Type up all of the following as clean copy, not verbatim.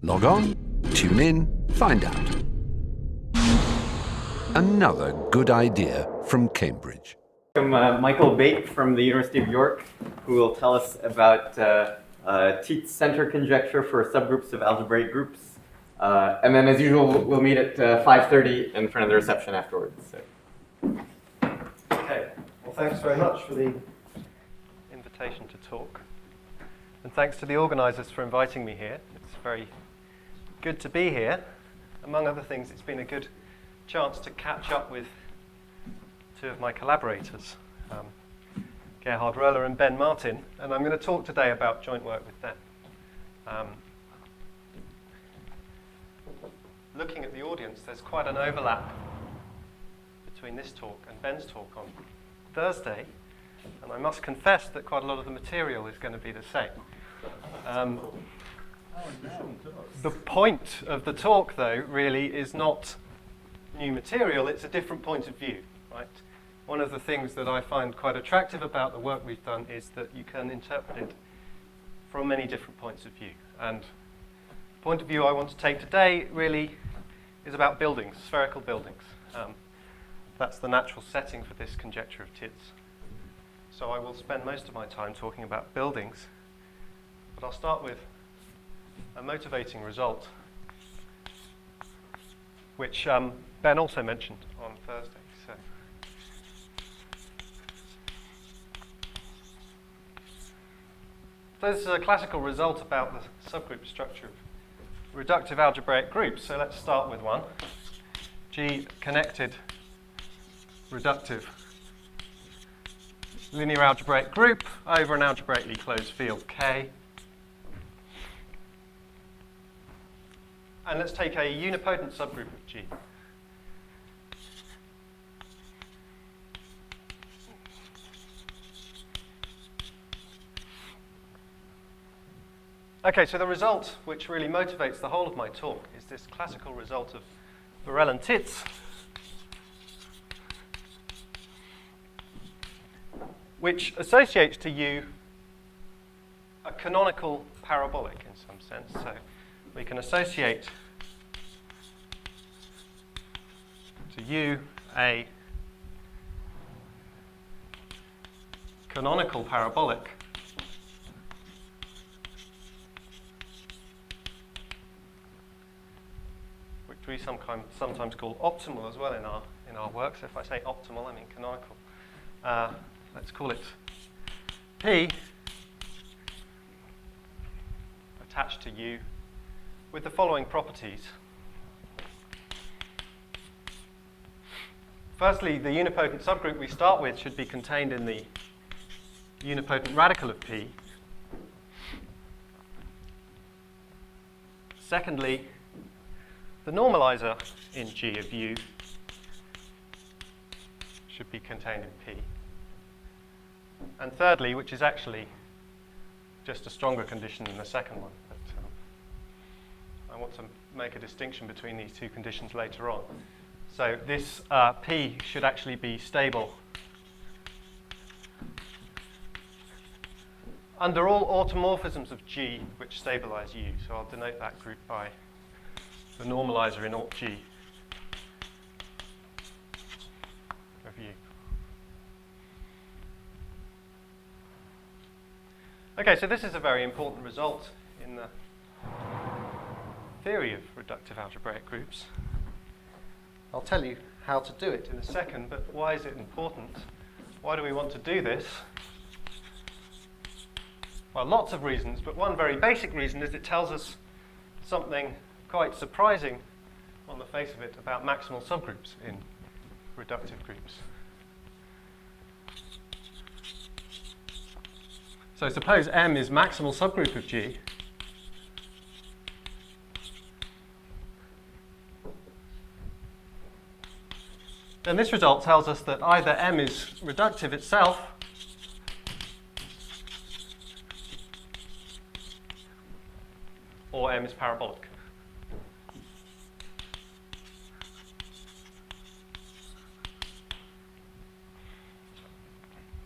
Log on, tune in, find out. Another good idea from Cambridge. Michael Bate from the University of York, who will tell us about Tits center conjecture for subgroups of algebraic groups. And then, as usual, we'll meet at 5:30 in front of the reception afterwards. So. Okay. Well, thanks very much for the invitation to talk. And thanks to the organisers for inviting me here. It's very good to be here. Among other things, it's been a good chance to catch up with two of my collaborators, Gerhard Roller and Ben Martin, and I'm going to talk today about joint work with them. Looking at the audience, there's quite an overlap between this talk and Ben's talk on Thursday, and I must confess that quite a lot of the material is going to be the same. The point of the talk, though, really is not new material, it's a different point of view, right? One of the things that I find quite attractive about the work we've done is that you can interpret it from many different points of view. And the point of view I want to take today really is about buildings, spherical buildings. That's the natural setting for this conjecture of Tits. So I will spend most of my time talking about buildings, but I'll start with a motivating result, which Ben also mentioned on Thursday. So this is a classical result about the subgroup structure of reductive algebraic groups. So let's start with one. G connected reductive linear algebraic group over an algebraically closed field K. And let's take a unipotent subgroup of G. Okay, so the result which really motivates the whole of my talk is this classical result of Borel and Tits, which associates to U a canonical parabolic in some sense. So we can associate to U a canonical parabolic which we sometimes call optimal as well in our work. So if I say optimal, I mean canonical. Let's call it P attached to U with the following properties. Firstly, the unipotent subgroup we start with should be contained in the unipotent radical of P. Secondly, the normalizer in G of U should be contained in P. And thirdly, which is actually just a stronger condition than the second one, but I want to make a distinction between these two conditions later on. So this P should actually be stable under all automorphisms of G which stabilize U. So I'll denote that group by the normalizer in aut G of U. Okay, so this is a very important result in the theory of reductive algebraic groups. I'll tell you how to do it in a second, but why is it important? Why do we want to do this? Well, lots of reasons, but one very basic reason is it tells us something quite surprising on the face of it about maximal subgroups in reductive groups. So suppose M is maximal subgroup of G. Then this result tells us that either M is reductive itself or M is parabolic.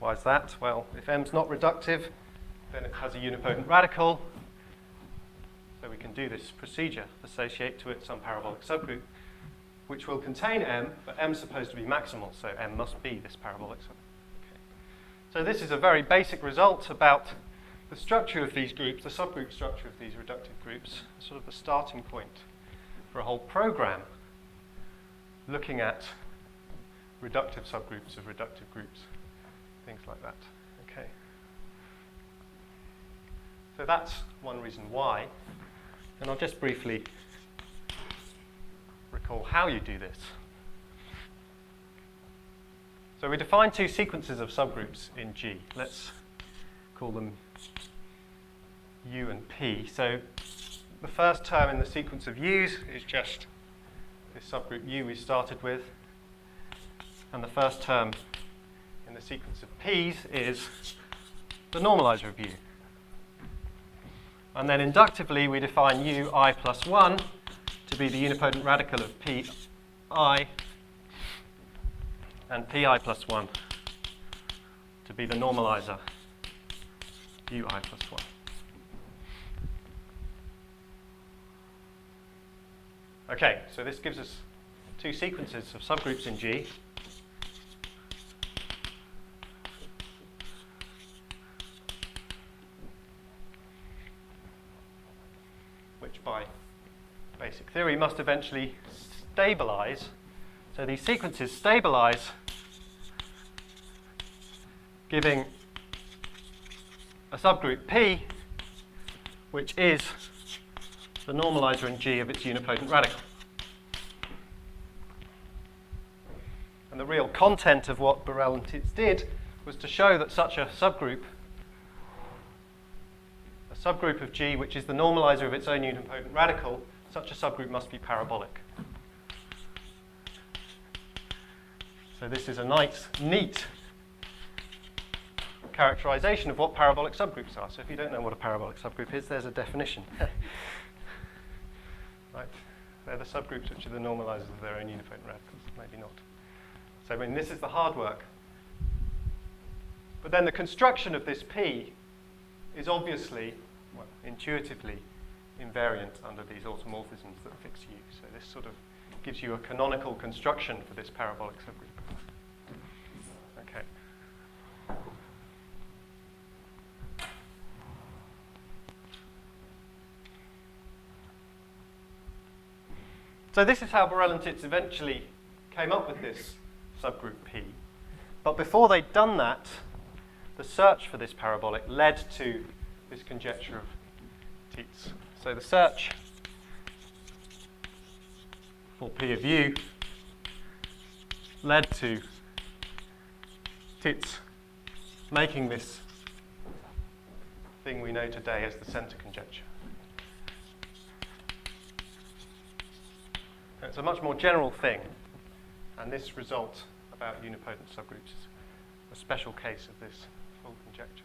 Why is that? Well, if M's not reductive, then it has a unipotent radical. So we can do this procedure, associate to it some parabolic subgroup, which will contain M, but M is supposed to be maximal, so M must be this parabolic subgroup. Okay. So this is a very basic result about the structure of these groups, the subgroup structure of these reductive groups, sort of the starting point for a whole program looking at reductive subgroups of reductive groups, things like that. Okay. So that's one reason why. And I'll just briefly recall how you do this. So we define two sequences of subgroups in G. Let's call them U and P. So the first term in the sequence of U's is just this subgroup U we started with. And the first term in the sequence of P's is the normalizer of U. And then inductively we define Ui plus 1 to be the unipotent radical of Pi and Pi plus 1 to be the normalizer Ui plus 1. Okay, so this gives us two sequences of subgroups in G. Which by basic theory must eventually stabilize. So these sequences stabilize, giving a subgroup P, which is the normalizer in G of its unipotent radical. And the real content of what Borel and Tits did was to show that such a subgroup of G, which is the normalizer of its own unipotent radical, such a subgroup must be parabolic. So this is a nice, neat characterization of what parabolic subgroups are. So if you don't know what a parabolic subgroup is, there's a definition. Right? They're the subgroups which are the normalizers of their own unipotent radicals. Maybe not. So I mean, this is the hard work. But then the construction of this P is obviously, well, intuitively invariant under these automorphisms that fix U. So this sort of gives you a canonical construction for this parabolic subgroup. Okay. So this is how Borel and Tits eventually came up with this subgroup P. But before they'd done that, the search for this parabolic led to this conjecture of Tits. So the search for P of U led to Tits making this thing we know today as the center conjecture. It's a much more general thing, and this result about unipotent subgroups is a special case of this full conjecture.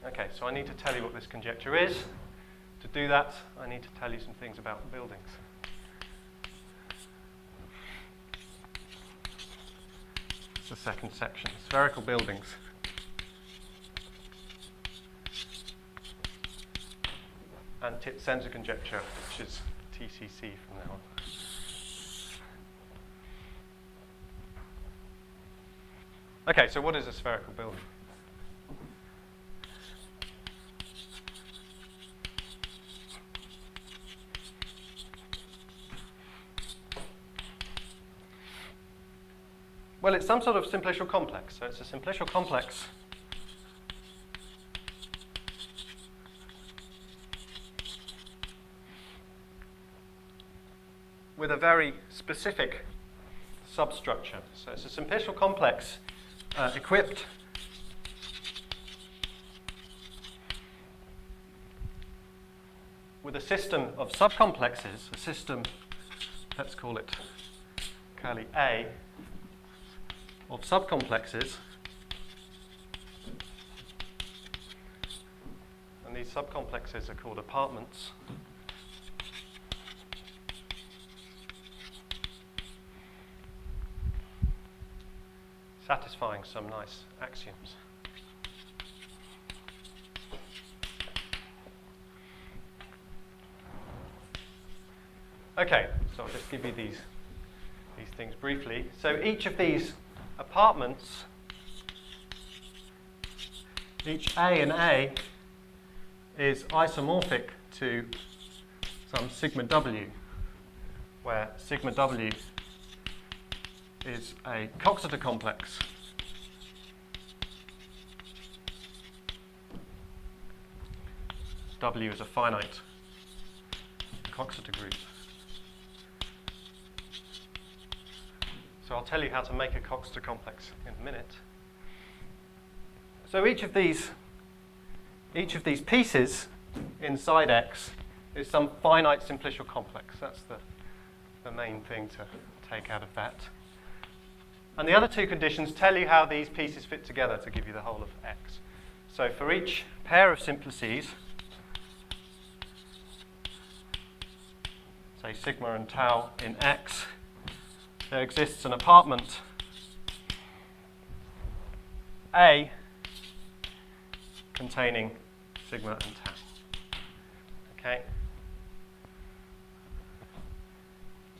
Okay, so I need to tell you what this conjecture is. To do that, I need to tell you some things about buildings. It's the second section, spherical buildings. And Tits center conjecture, which is TCC from now on. Okay, so what is a spherical building? Well, it's some sort of simplicial complex. So it's a simplicial complex with a very specific substructure. So it's a simplicial complex equipped with a system of subcomplexes, a system, let's call it curly A, of subcomplexes. And these subcomplexes are called apartments. Satisfying some nice axioms. Okay, so I'll just give you these things briefly. So each of these apartments, each A and A is isomorphic to some sigma W, where sigma W is a Coxeter complex. W is a finite Coxeter group. So I'll tell you how to make a Coxeter complex in a minute. So each of these pieces inside X is some finite simplicial complex. That's the main thing to take out of that. And the other two conditions tell you how these pieces fit together to give you the whole of X. So for each pair of simplices, say sigma and tau in X, there exists an apartment A containing sigma and tau. Okay?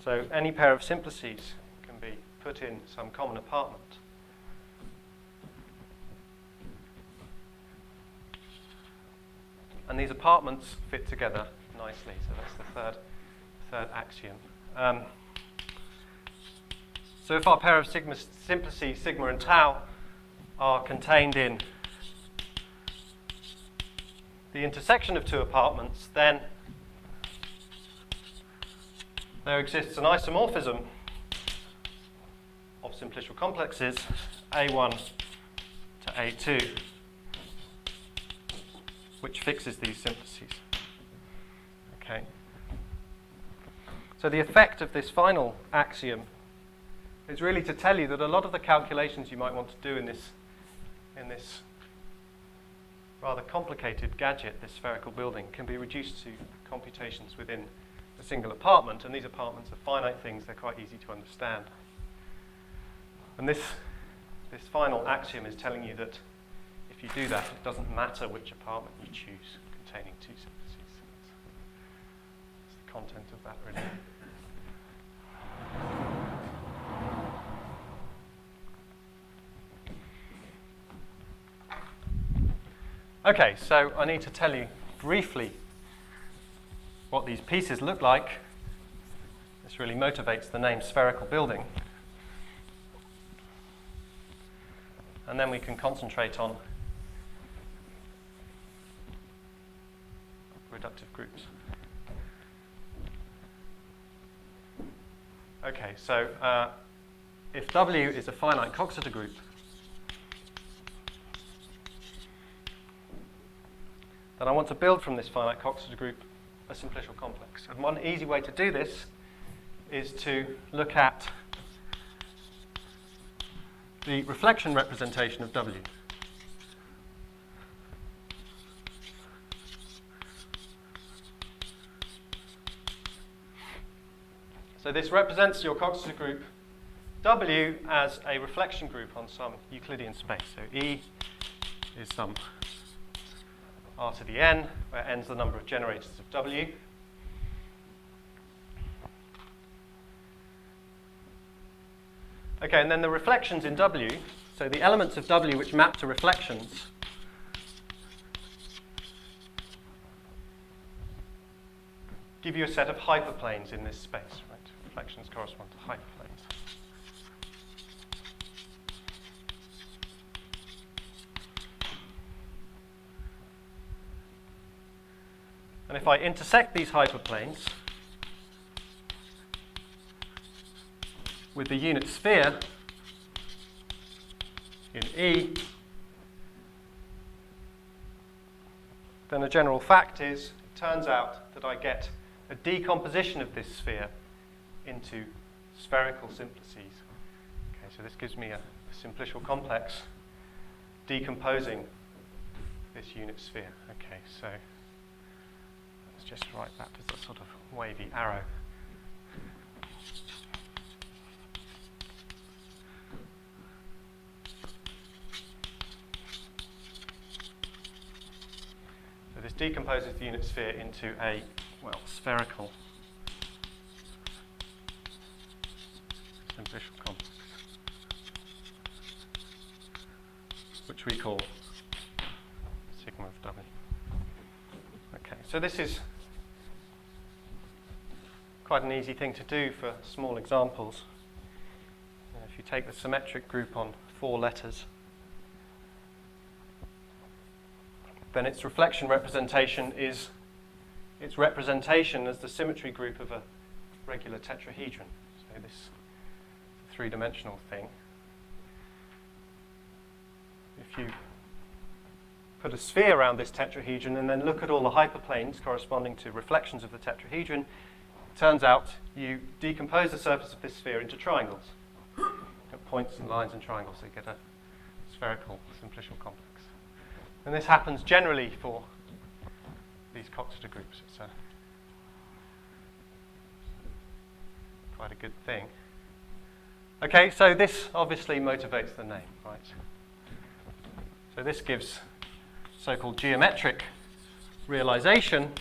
So any pair of simplices can be put in some common apartment. And these apartments fit together nicely. So that's the third axiom. So if our pair of simplices, sigma and tau, are contained in the intersection of two apartments, then there exists an isomorphism of simplicial complexes A1 to A2, which fixes these simplices. Okay. So the effect of this final axiom is really to tell you that a lot of the calculations you might want to do in this rather complicated gadget, this spherical building, can be reduced to computations within a single apartment, and these apartments are finite things, they're quite easy to understand. And this final axiom is telling you that if you do that, it doesn't matter which apartment you choose containing two simplices. That's the content of that, really. Okay, so I need to tell you briefly what these pieces look like. This really motivates the name spherical building. And then we can concentrate on reductive groups. Okay, so if W is a finite Coxeter group, then I want to build from this finite Coxeter group a simplicial complex. And one easy way to do this is to look at the reflection representation of W. So this represents your Coxeter group W as a reflection group on some Euclidean space. So E is some R to the n, where n is the number of generators of W. Okay, and then the reflections in W, so the elements of W which map to reflections, give you a set of hyperplanes in this space, right? Reflections correspond to hyperplanes. And if I intersect these hyperplanes with the unit sphere in E, then the general fact is, it turns out that I get a decomposition of this sphere into spherical simplices. Okay, so this gives me a simplicial complex decomposing this unit sphere. Okay, so let's just write that as a sort of wavy arrow. So this decomposes the unit sphere into a, well, spherical simplicial complex, which we call sigma of W. Okay, so this is quite an easy thing to do for small examples. If you take the symmetric group on 4 letters, then its reflection representation is its representation as the symmetry group of a regular tetrahedron. So this is a 3-dimensional thing. If you put a sphere around this tetrahedron and then look at all the hyperplanes corresponding to reflections of the tetrahedron, it turns out you decompose the surface of this sphere into triangles. At points and lines and triangles, so you get a spherical simplicial complex. And this happens generally for these Coxeter groups. It's quite a good thing. Okay, so this obviously motivates the name, right? So this gives so-called geometric realization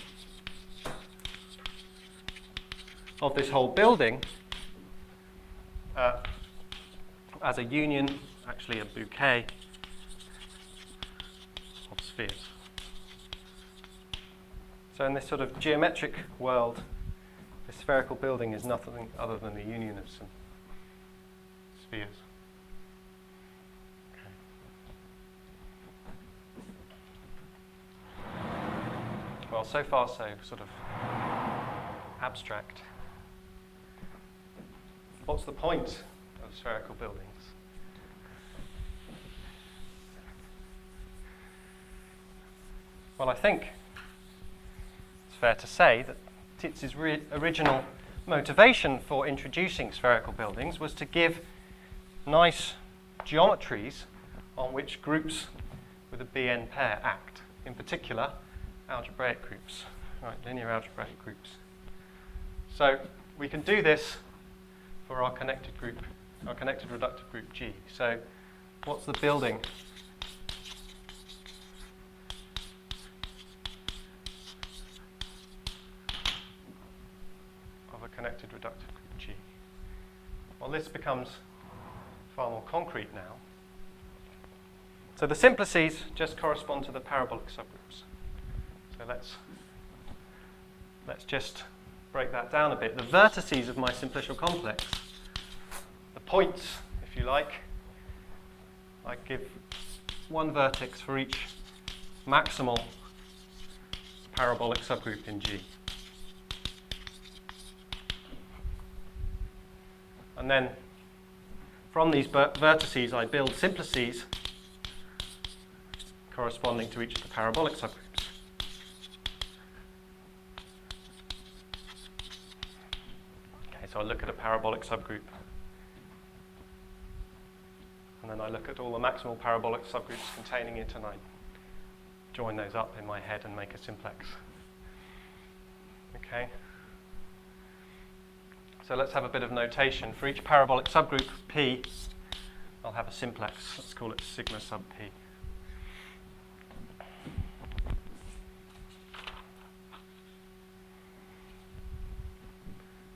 of this whole building as a union, actually a bouquet of spheres. So in this sort of geometric world, the spherical building is nothing other than the union of some spheres. Okay. Well, so far so sort of abstract. What's the point of spherical buildings? Well, I think it's fair to say that Tits' original motivation for introducing spherical buildings was to give nice geometries on which groups with a BN pair act. In particular, algebraic groups, right, linear algebraic groups. So we can do this for our connected group, our connected reductive group G. So what's the building of a connected reductive group G? Well, this becomes far more concrete now. So the simplices just correspond to the parabolic subgroups. So let's just break that down a bit. The vertices of my simplicial complex, the points, if you like, I give one vertex for each maximal parabolic subgroup in G. And then from these vertices I build simplices corresponding to each of the parabolic subgroups. Okay, so I look at a parabolic subgroup, and then I look at all the maximal parabolic subgroups containing it, and I join those up in my head and make a simplex. Okay. So let's have a bit of notation. For each parabolic subgroup P, I'll have a simplex. Let's call it sigma sub P.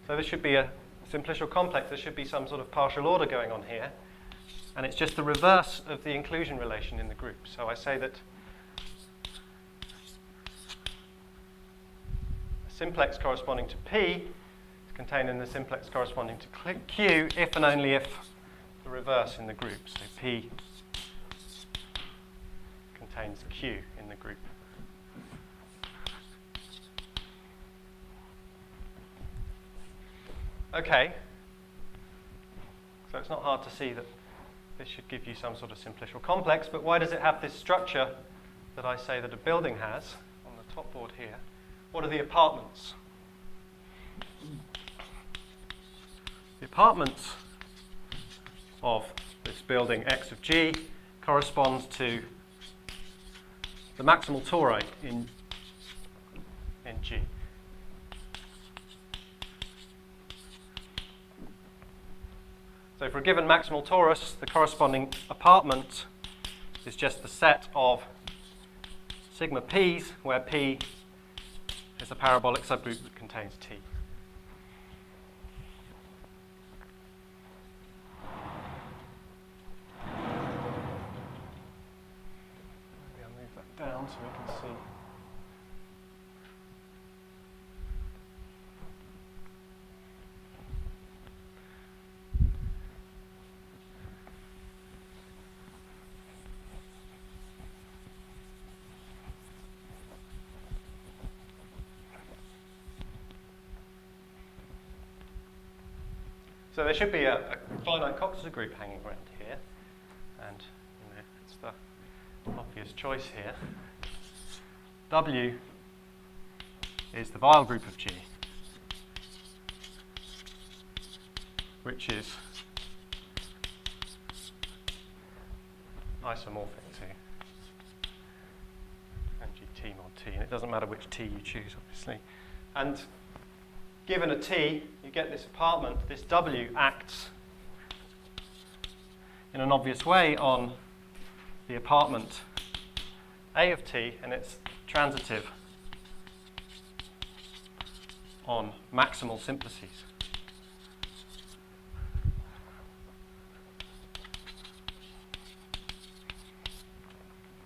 So this should be a simplicial complex. There should be some sort of partial order going on here. And it's just the reverse of the inclusion relation in the group. So I say that a simplex corresponding to P is contained in the simplex corresponding to Q if and only if the reverse in the group. So P contains Q in the group. Okay, so it's not hard to see that this should give you some sort of simplicial complex, but why does it have this structure that I say that a building has on the top board here? What are the apartments? The apartments of this building X of G corresponds to the maximal tori in G. So for a given maximal torus, the corresponding apartment is just the set of sigma p's, where P is a parabolic subgroup that contains T. So there should be a finite Coxeter group hanging around here, and it's the obvious choice here. W is the Weyl group of G, which is isomorphic to MGT mod T, and it doesn't matter which T you choose, obviously. And given a T, you get this apartment. This W acts in an obvious way on the apartment A of T, and it's transitive on maximal simplices.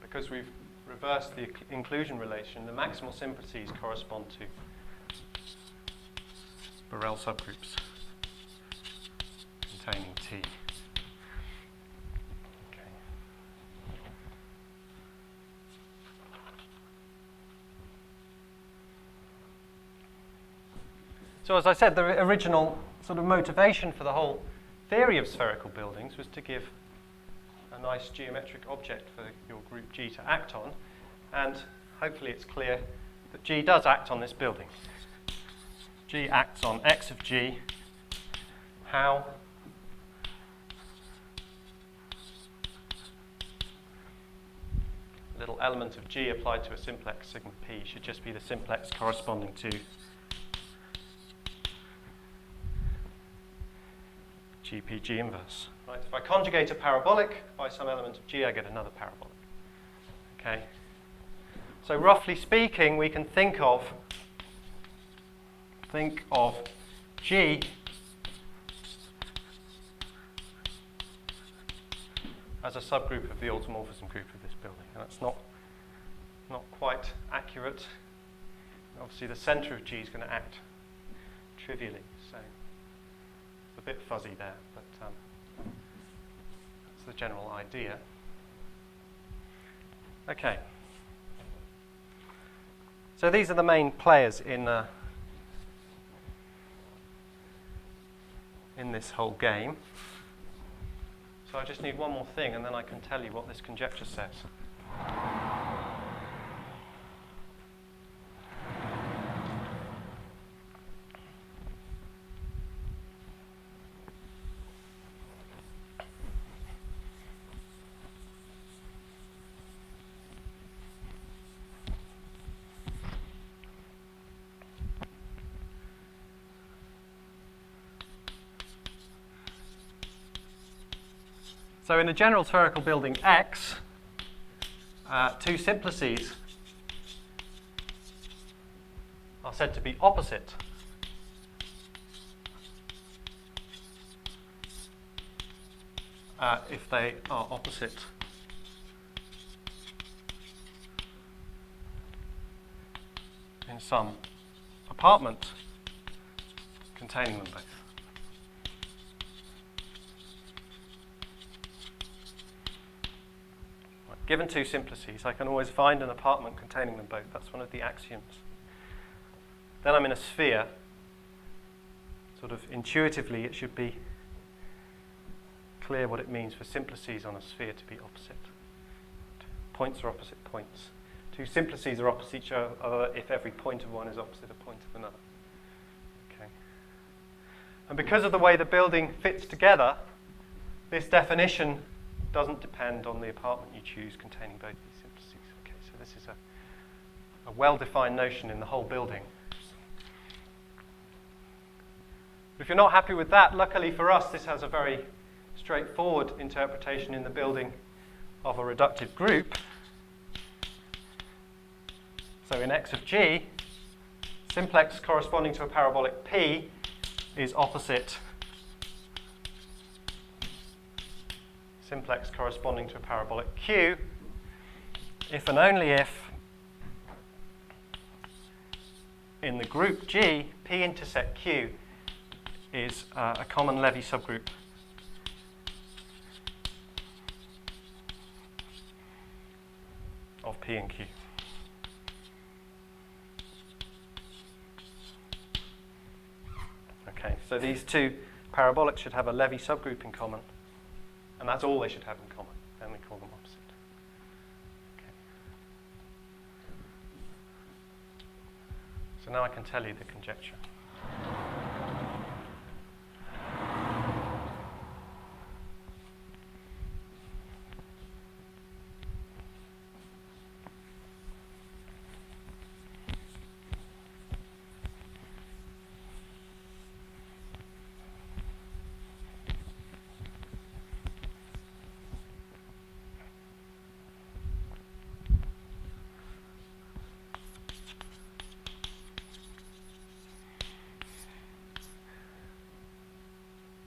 Because we've reversed the inclusion relation, the maximal simplices correspond to Borel subgroups containing T. Okay. So as I said, the original sort of motivation for the whole theory of spherical buildings was to give a nice geometric object for your group G to act on, and hopefully it's clear that G does act on this building. G acts on X of G. How? A little element of G applied to a simplex sigma P should just be the simplex corresponding to GPG inverse. Right? If I conjugate a parabolic by some element of G, I get another parabolic. Okay. So roughly speaking, we can think of G as a subgroup of the automorphism group of this building. And that's not quite accurate. Obviously, the center of G is going to act trivially, so it's a bit fuzzy there, but that's the general idea. Okay. So these are the main players in this whole game. So I just need one more thing, and then I can tell you what this conjecture says. So in a general spherical building X, two simplices are said to be opposite if they are opposite in some apartment containing them both. Given two simplices, I can always find an apartment containing them both. That's one of the axioms. Then I'm in a sphere. Sort of intuitively, it should be clear what it means for simplices on a sphere to be opposite. Points are opposite points. Two simplices are opposite each other if every point of one is opposite a point of another. Okay. And because of the way the building fits together, this definition doesn't depend on the apartment you choose containing both these simplices. Okay, so this is a well-defined notion in the whole building. But if you're not happy with that, luckily for us, this has a very straightforward interpretation in the building of a reductive group. So in X of G, simplex corresponding to a parabolic P is opposite simplex corresponding to a parabolic Q if and only if in the group G, P intersect Q is a common Levy subgroup of P and Q. Okay, so these two parabolics should have a Levy subgroup in common, and that's all they should have in common. Then we call them opposite. Okay. So now I can tell you the conjecture.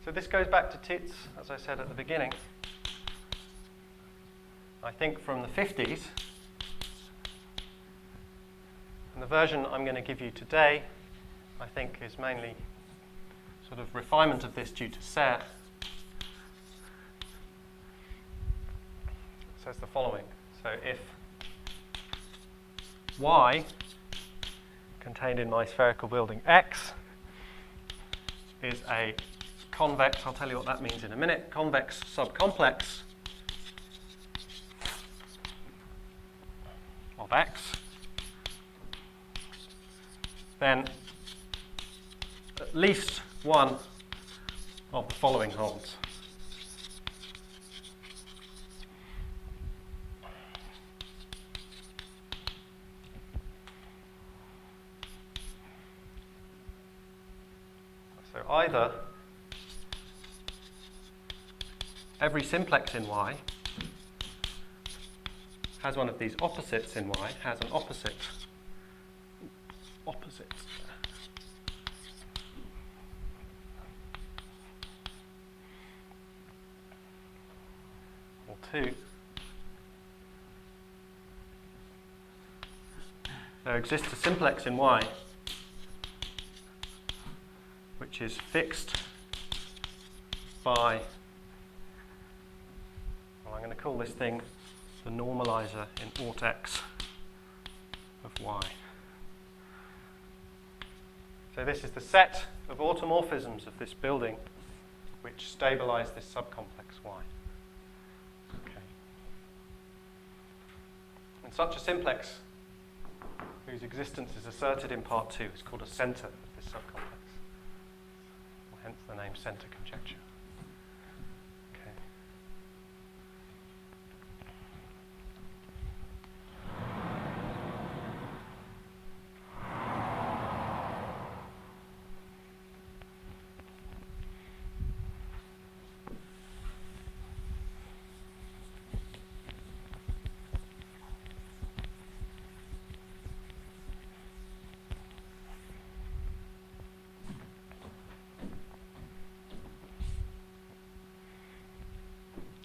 So this goes back to Tits, as I said at the beginning. I think from the 50s. And the version I'm going to give you today, I think, is mainly sort of refinement of this due to Serre. It says the following. So if Y contained in my spherical building X is a convex, I'll tell you what that means in a minute, convex subcomplex of X, then at least one of the following holds. So either every simplex in Y has one of these opposites in Y, has an opposite. Or two, there exists a simplex in Y which is fixed by, well, I'm going to call this thing the normalizer in aut X of Y. So this is the set of automorphisms of this building which stabilize this subcomplex Y. Okay. And such a simplex whose existence is asserted in part 2 is called a center of this subcomplex. Hence the name center conjecture. Okay.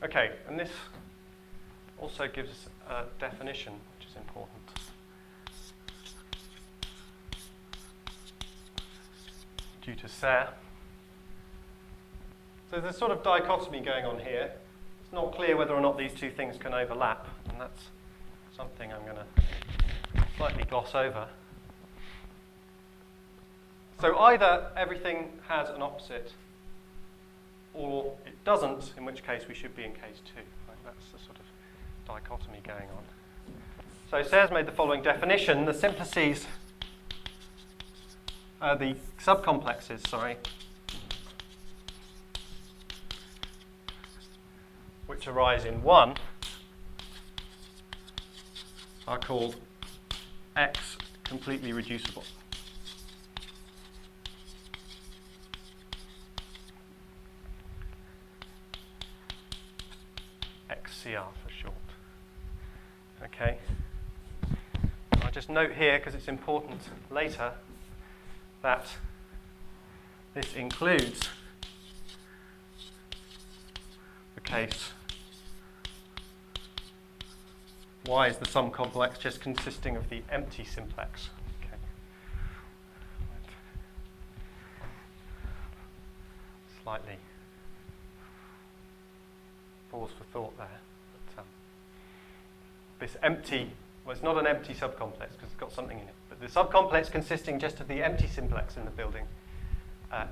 Okay, and this also gives us a definition which is important. Due to Serre. So there's a sort of dichotomy going on here. It's not clear whether or not these two things can overlap, and that's something I'm going to slightly gloss over. So either everything has an opposite or it doesn't, in which case we should be in case 2. Right? That's the sort of dichotomy going on. So Serre's made the following definition. The simplices, the subcomplexes, which arise in 1 are called X completely reducible. XCR for short. Okay. I'll just note here, because it's important later, that this includes the case Y is the sum complex just consisting of the empty simplex. Okay. Slightly pause for thought there. But, this empty, well, it's not an empty subcomplex because it's got something in it, but the subcomplex consisting just of the empty simplex in the building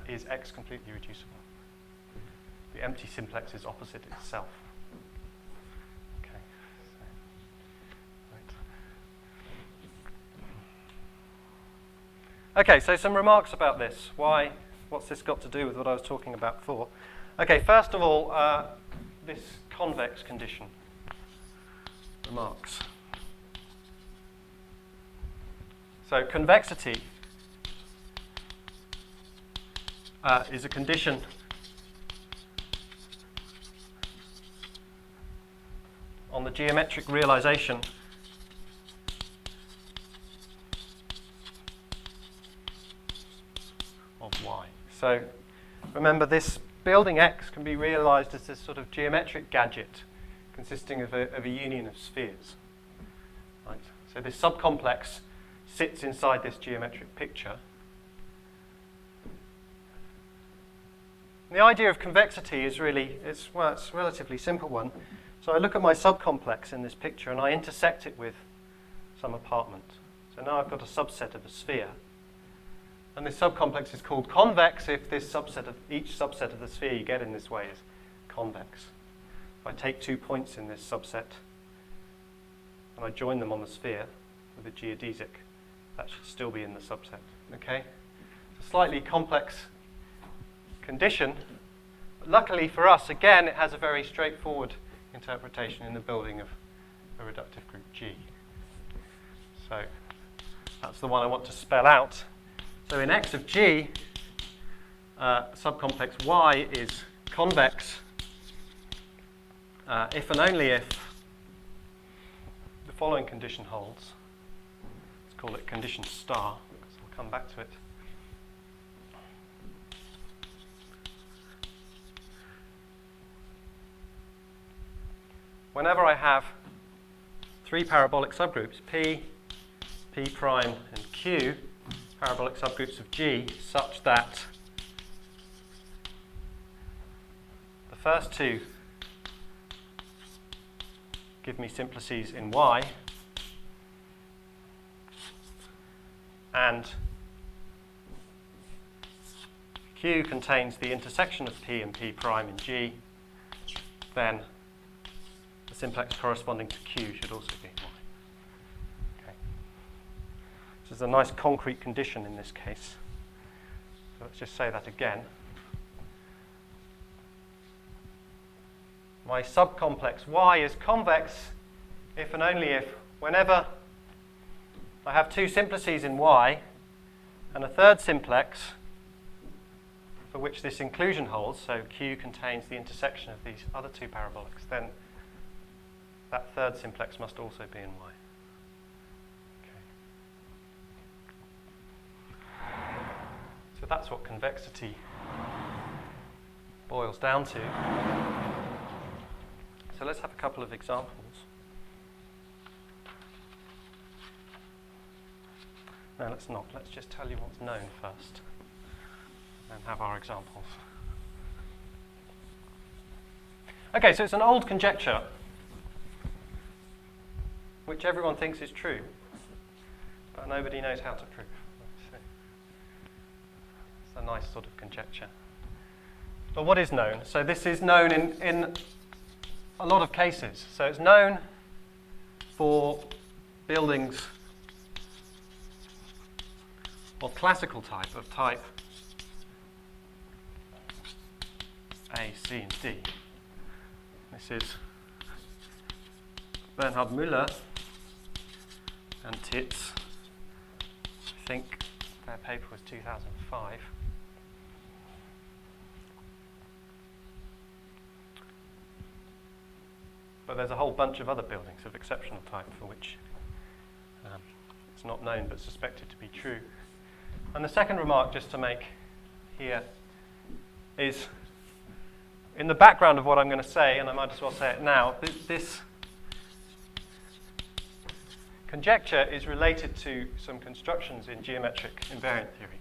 is X completely reducible. the empty simplex is opposite itself. Okay. Right. Okay, so some remarks about this. What's this got to do with what I was talking about before? Okay, first of all, this convex condition. Remarks. So convexity is a condition on the geometric realization of y. So remember, this building X can be realized as this sort of geometric gadget consisting of a union of spheres. Right? So this subcomplex sits inside this geometric picture. And the idea of convexity is really, it's a relatively simple one. So I look at my subcomplex in this picture and I intersect it with some apartment. So now I've got a subset of a sphere. And this subcomplex is called convex if this each subset of the sphere you get in this way is convex. If I take 2 points in this subset and I join them on the sphere with a geodesic, that should still be in the subset. Okay? It's a slightly complex condition. But luckily for us, again, it has a very straightforward interpretation in the building of a reductive group G. So that's the one I want to spell out. So in X of G, subcomplex Y is convex if and only if the following condition holds. Let's call it condition star, because I'll come back to it. Whenever I have 3 parabolic subgroups, P, P prime, and Q, parabolic subgroups of G, such that the first 2 give me simplices in Y, and Q contains the intersection of P and P prime in G, then the simplex corresponding to Q should also be Y. Okay. This is a nice concrete condition in this case. So let's just say that again. My subcomplex Y is convex if and only if, whenever I have 2 simplices in Y and a third simplex for which this inclusion holds, so Q contains the intersection of these other 2 parabolics, then that third simplex must also be in Y. Okay. So that's what convexity boils down to. So let's have a couple of examples. No, let's not. Let's just tell you what's known first, and have our examples. Okay, so it's an old conjecture, which everyone thinks is true, but nobody knows how to prove. It's a nice sort of conjecture. But what is known? So this is known in a lot of cases. So it's known for buildings of classical type, of type A, C, and D. This is Bernhard Müller and Tits. I think their paper was 2005. But there's a whole bunch of other buildings of exceptional type for which it's not known but suspected to be true. And the second remark just to make here is, in the background of what I'm going to say, and I might as well say it now, this conjecture is related to some constructions in geometric invariant theory.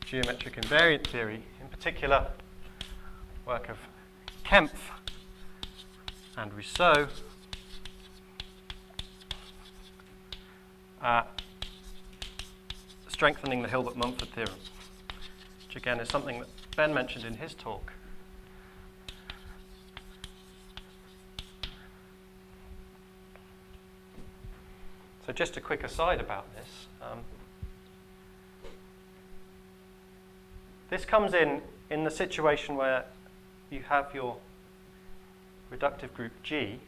Geometric invariant theory, in particular, work of Kempf and Rousseau, strengthening the Hilbert-Mumford theorem. which again is something that Ben mentioned in his talk. So just a quick aside about this. This comes in the situation where you have your reductive group G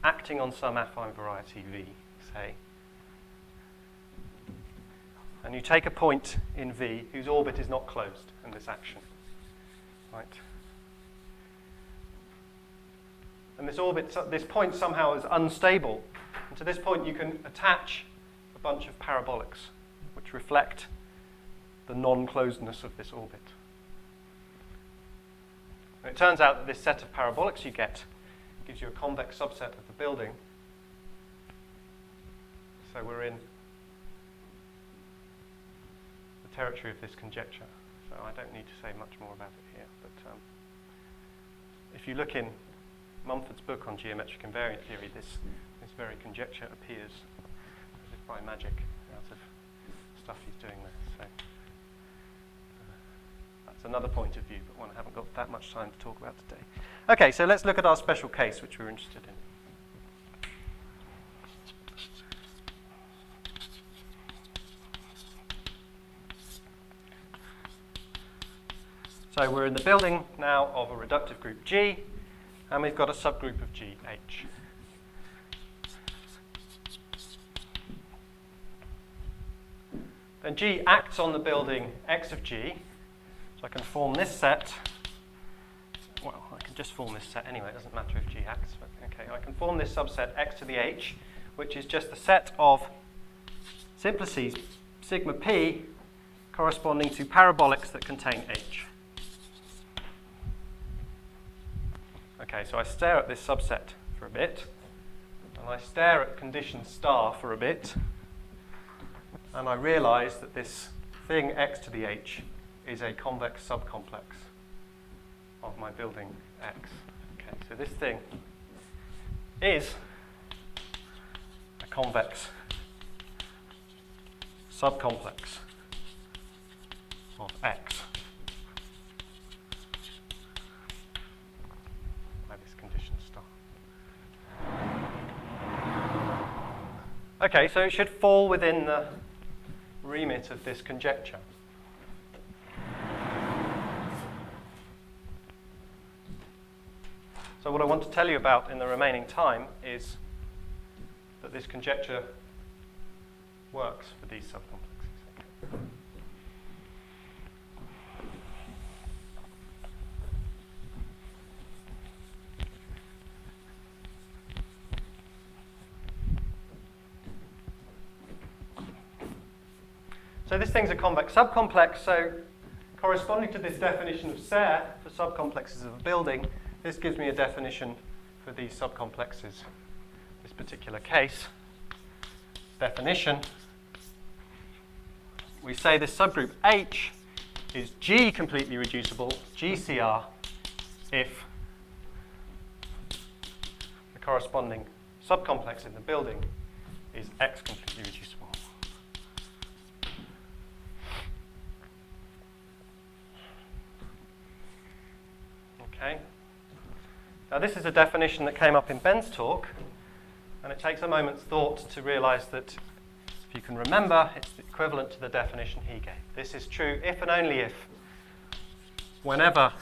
acting on some affine variety V, say, and you take a point in V whose orbit is not closed in this action, right? And this point somehow is unstable, and to this point you can attach a bunch of parabolics which reflect the non-closedness of this orbit. And it turns out that this set of parabolics you get gives you a convex subset of the building. So we're in the territory of this conjecture. So I don't need to say much more about it here. But if you look in Mumford's book on geometric invariant theory, this very conjecture appears as if by magic out of stuff he's doing there. So that's another point of view, but one I haven't got that much time to talk about today. Okay, so let's look at our special case, which we're interested in. So we're in the building now of a reductive group G, and we've got a subgroup of G, H. Then G acts on the building X of G, so I can form this set. Well, I can just form this set anyway, it doesn't matter if G acts. But okay, I can form this subset X to the H, which is just the set of simplices sigma p corresponding to parabolics that contain H. Okay, so I stare at this subset for a bit, and I stare at condition star for a bit, and I realize that this thing X to the H is a convex subcomplex of my building X. Okay, so this thing is a convex subcomplex of X by this condition star. Okay, so it should fall within the remit of this conjecture. So what I want to tell you about in the remaining time is that this conjecture works for these subcomplexes. So this thing's a convex subcomplex, so corresponding to this definition of Serre for subcomplexes of a building, this gives me a definition for these subcomplexes, this particular case. Definition, we say this subgroup H is G completely reducible, GCR, if the corresponding subcomplex in the building is X completely reducible. Okay. Now this is a definition that came up in Ben's talk, and it takes a moment's thought to realize that, if you can remember, it's equivalent to the definition he gave. This is true if and only if, whenever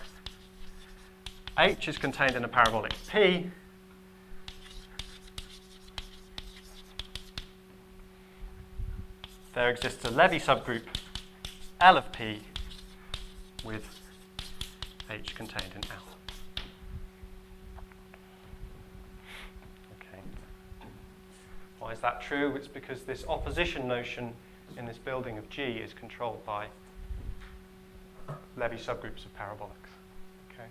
H is contained in a parabolic P, there exists a Levy subgroup L of P with H contained in L. Okay. Why is that true? It's because this opposition notion in this building of G is controlled by Levy subgroups of parabolics. Okay.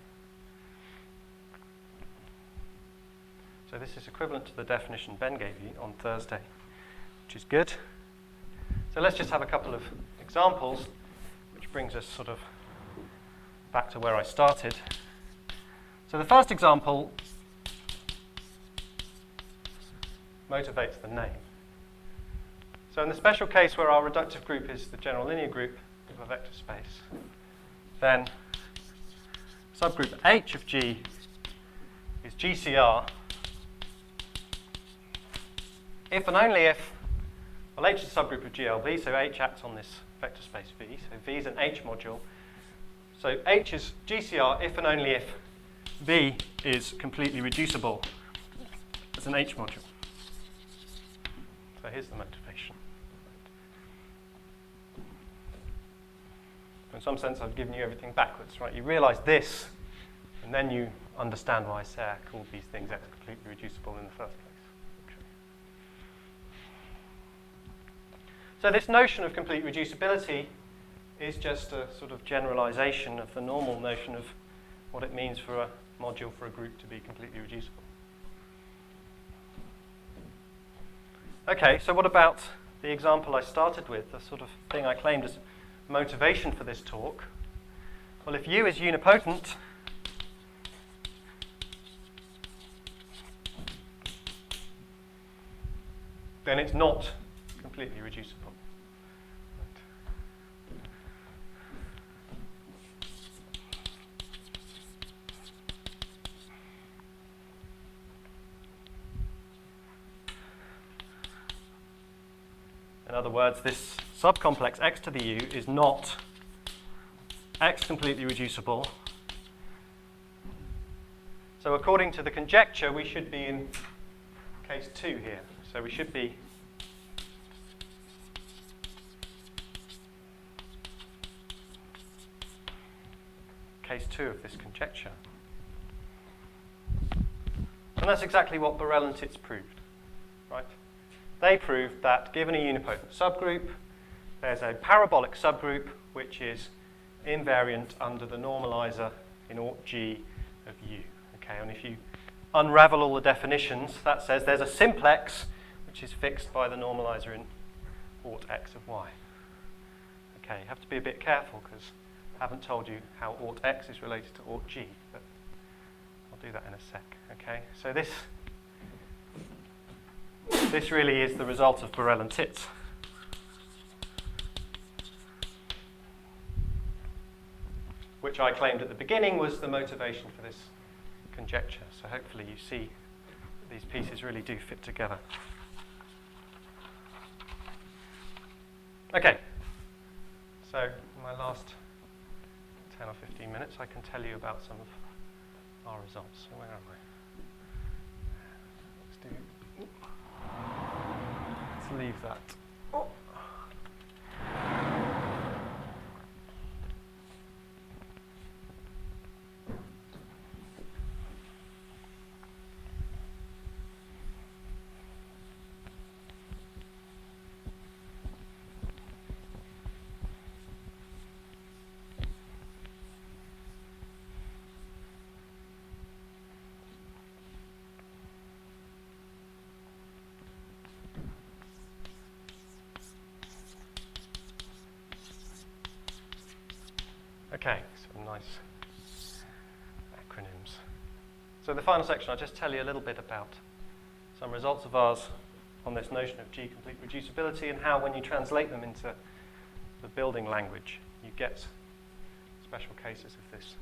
So this is equivalent to the definition Ben gave you on Thursday, which is good. So let's just have a couple of examples, which brings us sort of back to where I started. So the first example motivates the name. So in the special case where our reductive group is the general linear group of a vector space, then subgroup H of G is GCR if and only if, well, H is a subgroup of GLV, so H acts on this vector space V, so V is an H module. So H is GCR if and only if V is completely reducible as an H module. So here's the motivation. In some sense, I've given you everything backwards, right? You realize this, and then you understand why I say I called these things X completely reducible in the first place. Okay. So this notion of complete reducibility is just a sort of generalization of the normal notion of what it means for a module for a group to be completely reducible. Okay, so what about the example I started with, the sort of thing I claimed as motivation for this talk? Well, if U is unipotent, then it's not completely reducible. In other words, this subcomplex x to the u is not x completely reducible. So according to the conjecture, we should be in case 2 here. So we should be case 2 of this conjecture. And that's exactly what Borel and Tits proved, right? They proved that given a unipotent subgroup, there's a parabolic subgroup which is invariant under the normalizer in Ort G of U. Okay, and if you unravel all the definitions, that says there's a simplex which is fixed by the normalizer in Ort X of Y. Okay, you have to be a bit careful because I haven't told you how Ort X is related to Ort G, but I'll do that in a sec. Okay, so this really is the result of Borel and Tits. Which I claimed at the beginning was the motivation for this conjecture. So hopefully you see that these pieces really do fit together. Okay, so in my last 10 or 15 minutes I can tell you about some of our results. So where am I? Let's leave that. Oh. Okay, some nice acronyms. So the final section, I'll just tell you a little bit about some results of ours on this notion of G complete reducibility and how when you translate them into the building language, you get special cases of this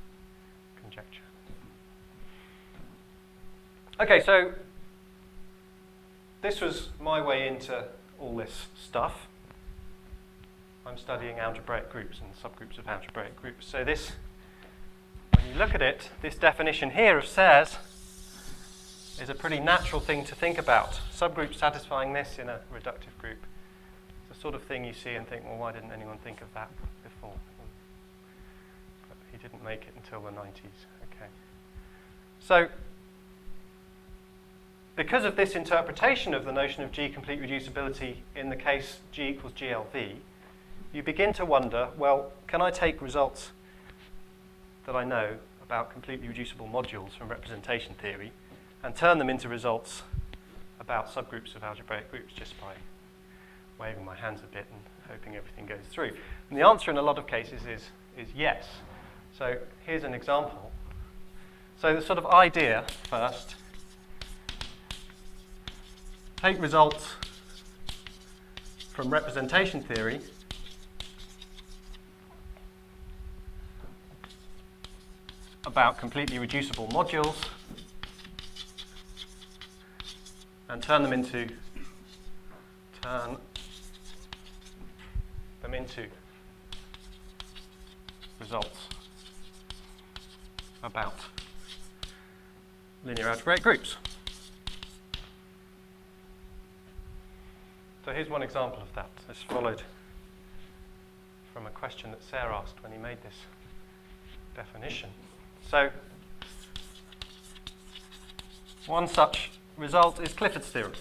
conjecture. Okay, so this was my way into all this stuff. I'm studying algebraic groups and subgroups of algebraic groups. So this, when you look at it, this definition here of Serre's is a pretty natural thing to think about. Subgroups satisfying this in a reductive group. It's the sort of thing you see and think, well, why didn't anyone think of that before? But he didn't make it until the 90s. Okay. So because of this interpretation of the notion of G complete reducibility in the case G equals GLV, you begin to wonder, well, can I take results that I know about completely reducible modules from representation theory and turn them into results about subgroups of algebraic groups just by waving my hands a bit and hoping everything goes through? And the answer in a lot of cases is yes. So here's an example. So the sort of idea first, take results from representation theory about completely reducible modules and turn them into results about linear algebraic groups. So here's one example of that. This followed from a question that Sarah asked when he made this definition. So one such result is Clifford's theorem.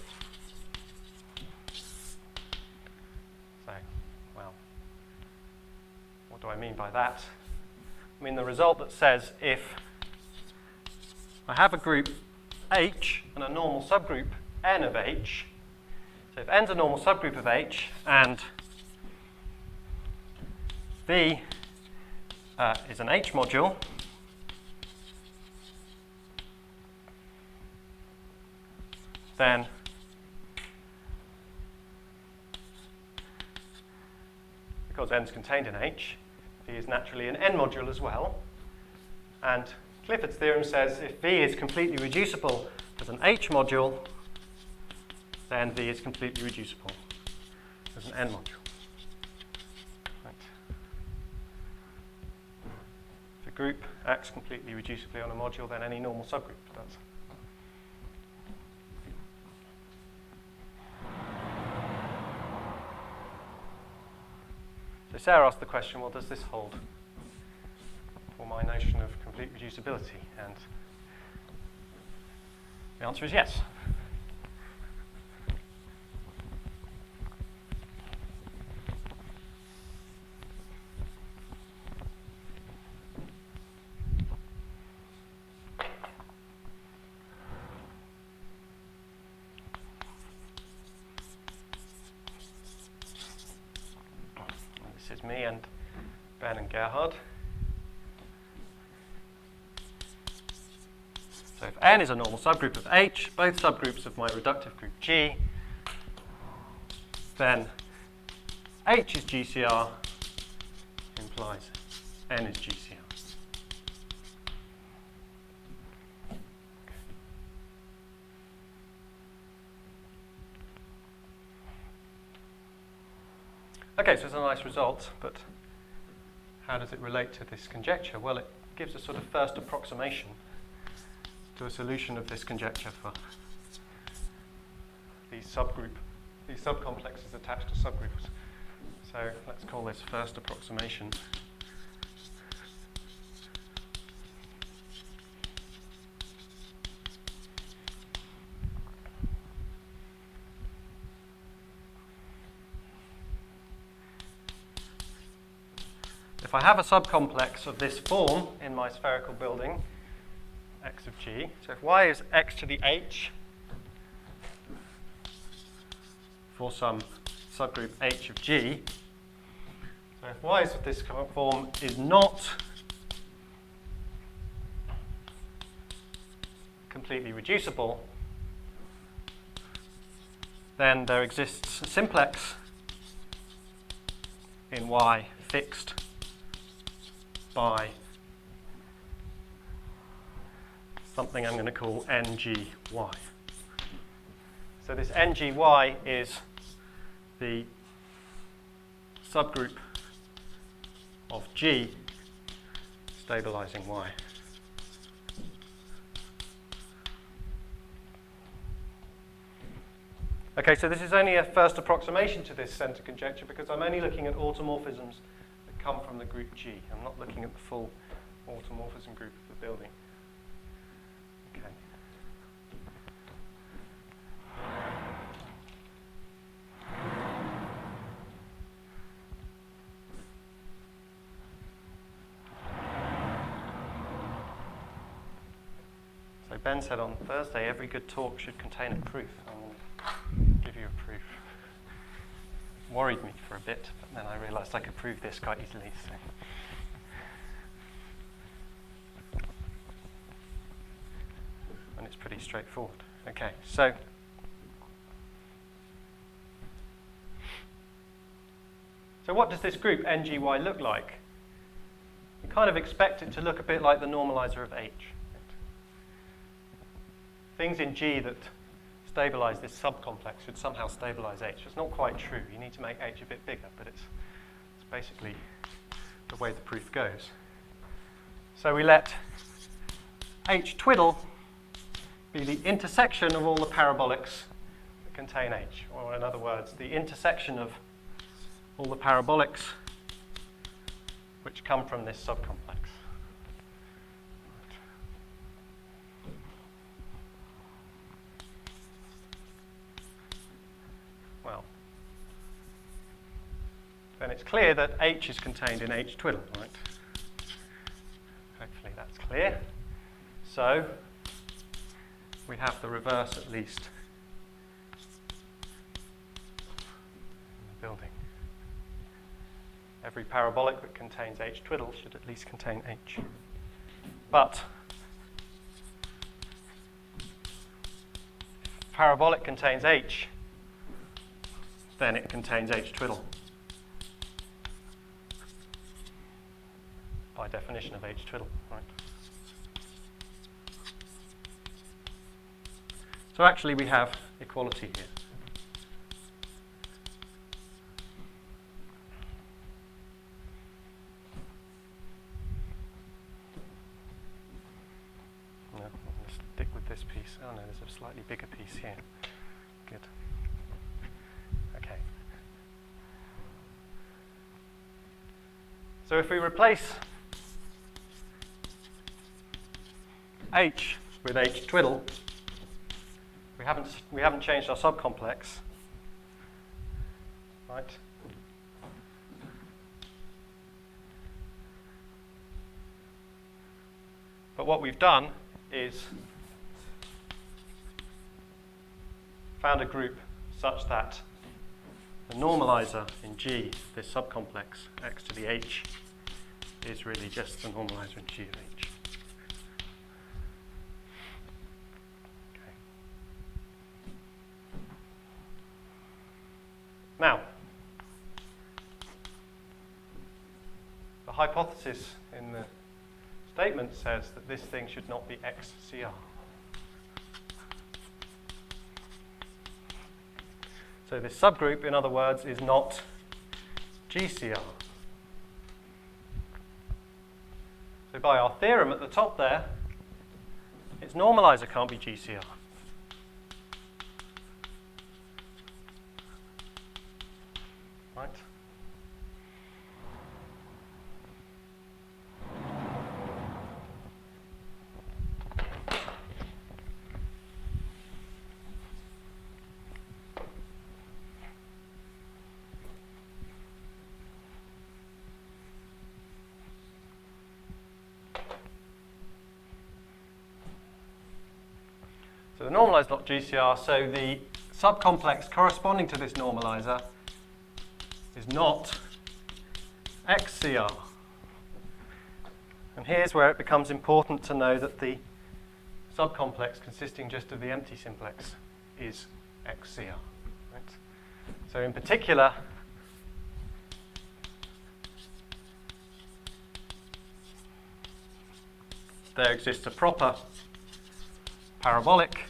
So, well, what do I mean by that? I mean the result that says if I have a group H and a normal subgroup N of H, so if N's a normal subgroup of H and V is an H module, then because N is contained in H, V is naturally an N module as well. And Clifford's theorem says if V is completely reducible as an H module, then V is completely reducible as an N module. Right. If a group acts completely reducibly on a module, then any normal subgroup does. So Sarah asked the question, well, does this hold for my notion of complete reducibility? And the answer is yes. This is me and Ben and Gerhard. So if N is a normal subgroup of H, both subgroups of my reductive group G, then H is GCR implies N is GCR. Okay, so it's a nice result, but how does it relate to this conjecture? Well, it gives a sort of first approximation to a solution of this conjecture for these subcomplexes attached to subgroups. So let's call this first approximation. If I have a subcomplex of this form in my spherical building, x of g, so if y is x to the h for some subgroup h of g, so if y is of this form is not completely reducible, then there exists a simplex in y fixed by something I'm going to call NGY. So this NGY is the subgroup of G stabilizing Y. Okay, so this is only a first approximation to this center conjecture because I'm only looking at automorphisms that come from the group G. I'm not looking at the full automorphism group of the building. Okay. So Ben said on Thursday, every good talk should contain a proof. I'm going to give you a proof. Worried me for a bit, but then I realized I could prove this quite easily. So. And it's pretty straightforward. Okay, so what does this group NGY look like? kind of expect it to look a bit like the normalizer of H. Things in G that stabilize this subcomplex should somehow stabilize H. It's not quite true. You need to make H a bit bigger, but it's basically the way the proof goes. So we let H twiddle be the intersection of all the parabolics that contain H, or in other words, the intersection of all the parabolics which come from this subcomplex. Well, then it's clear that H is contained in H twiddle, right? Hopefully that's clear. So we have the reverse at least in the building. Every parabolic that contains H twiddle should at least contain H. But if parabolic contains H, then it contains H twiddle. By definition of H twiddle, right? So actually we have equality here. No, I'm going to stick with this piece. Oh no, there's a slightly bigger piece here. Good. Okay. So if we replace H with H twiddle, we haven't changed our subcomplex, right? But what we've done is found a group such that the normalizer in G, this subcomplex x to the H, is really just the normalizer in G of H. Now, the hypothesis in the statement says that this thing should not be XCR. So this subgroup, in other words, is not GCR. So by our theorem at the top there, its normalizer can't be GCR. Right? So the normalizer is not GCR, so the subcomplex corresponding to this normalizer is not XCR. And here's where it becomes important to know that the subcomplex consisting just of the empty simplex is XCR. Right? So in particular, there exists a proper parabolic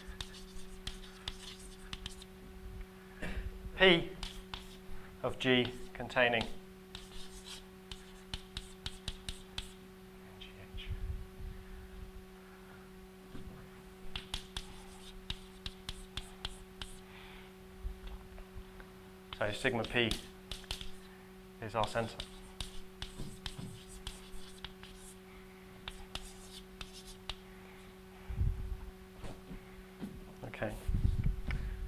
P of G containing GH. So sigma P is our center. Okay,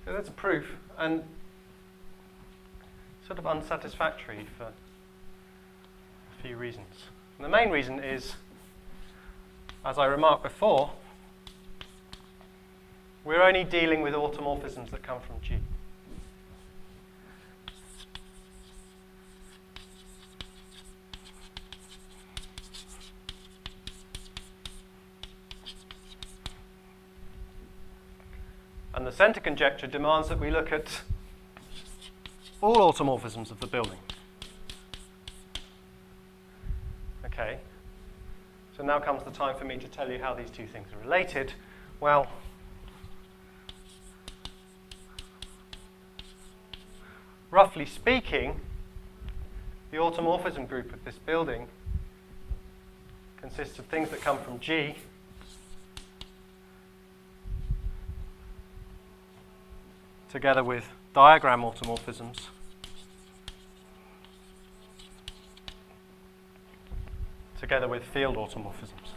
so that's a proof, and sort of unsatisfactory for a few reasons. And the main reason is, as I remarked before, we're only dealing with automorphisms that come from G. And the center conjecture demands that we look at all automorphisms of the building. Okay. So now comes the time for me to tell you how these two things are related. Well, roughly speaking, the automorphism group of this building consists of things that come from G together with diagram automorphisms together with field automorphisms.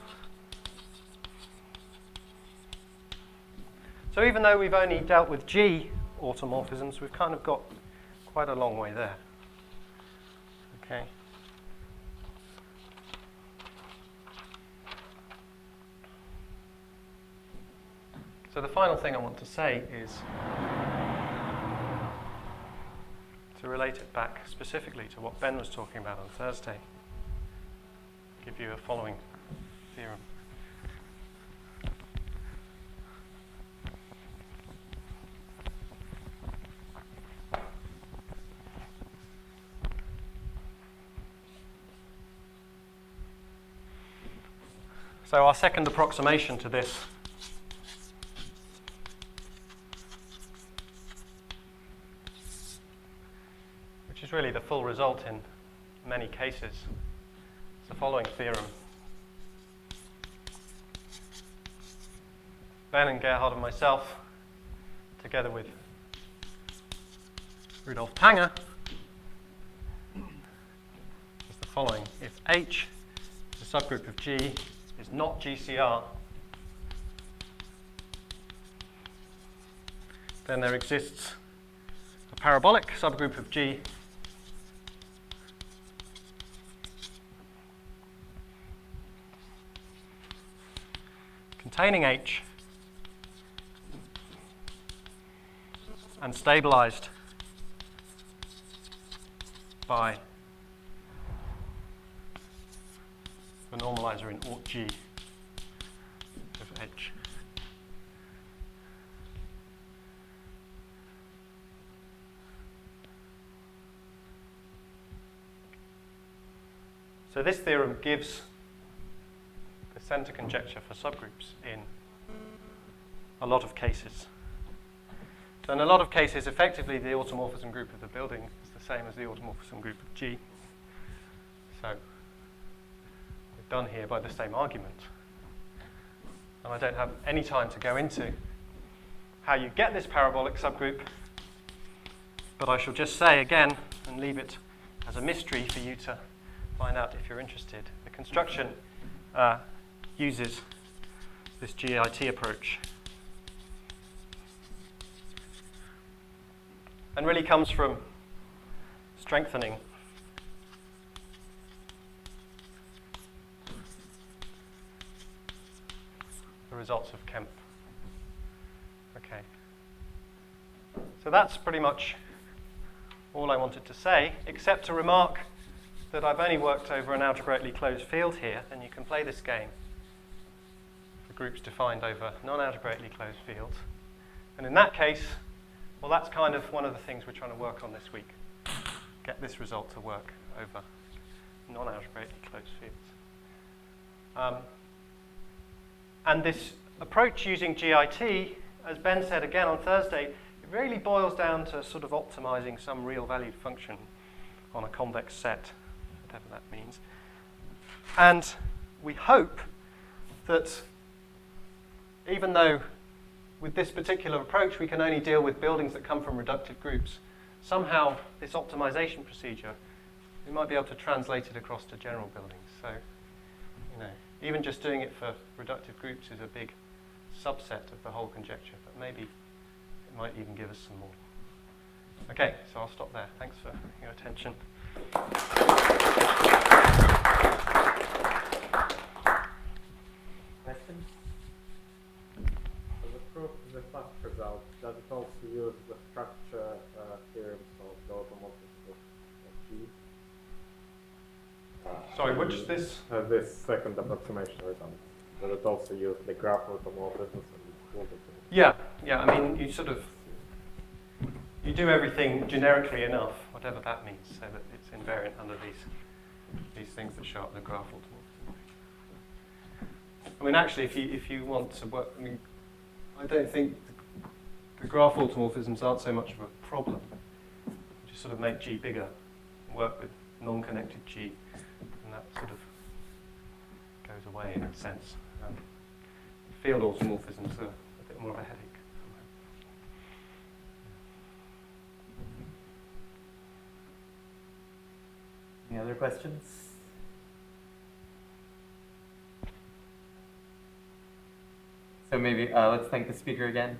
So even though we've only dealt with G automorphisms, we've kind of got quite a long way there. Okay. So the final thing I want to say is to relate it back specifically to what Ben was talking about on Thursday. Give you a following theorem. So our second approximation to this which is really the full result in many cases, is the following theorem. Ben and Gerhard and myself, together with Rudolf Tanger, is the following. If H is a subgroup of G is not GCR, then there exists a parabolic subgroup of G containing H and stabilized by the normalizer in ort G of H. So this theorem gives the center conjecture for subgroups in a lot of cases. So in a lot of cases, effectively, the automorphism group of the building is the same as the automorphism group of G. So we're done here by the same argument. And I don't have any time to go into how you get this parabolic subgroup, but I shall just say again, and leave it as a mystery for you to find out if you're interested. The construction uses this GIT approach and really comes from strengthening the results of Kemp. Okay. So that's pretty much all I wanted to say, except to remark that I've only worked over an algebraically closed field here, and you can play this game for groups defined over non-algebraically closed fields. And in that case, well, that's kind of one of the things we're trying to work on this week. Get this result to work over non-algebraically closed fields. And this approach using GIT, as Ben said again on Thursday, it really boils down to sort of optimizing some real valued function on a convex set, whatever that means. And we hope that even though with this particular approach we can only deal with buildings that come from reductive groups, somehow this optimization procedure, we might be able to translate it across to general buildings. So, you know, even just doing it for reductive groups is a big subset of the whole conjecture, but maybe it might even give us some more. Okay, so I'll stop there. Thanks for your attention. Questions? So the proof of the first result, does it also use the structure theorems of the automorphism of G? Sorry, which is this? This second approximation result. Does it also use the graph automorphisms and all the things? Yeah. I mean, you do everything generically enough, whatever that means, so that it's invariant under these things that show up in the graph automorphism. I mean, actually, if you want to work, I mean, I don't think the graph automorphisms aren't so much of a problem. You just sort of make G bigger, work with non-connected G, and that sort of goes away in a sense. Field automorphisms are a bit more of a headache. Any other questions? So maybe let's thank the speaker again.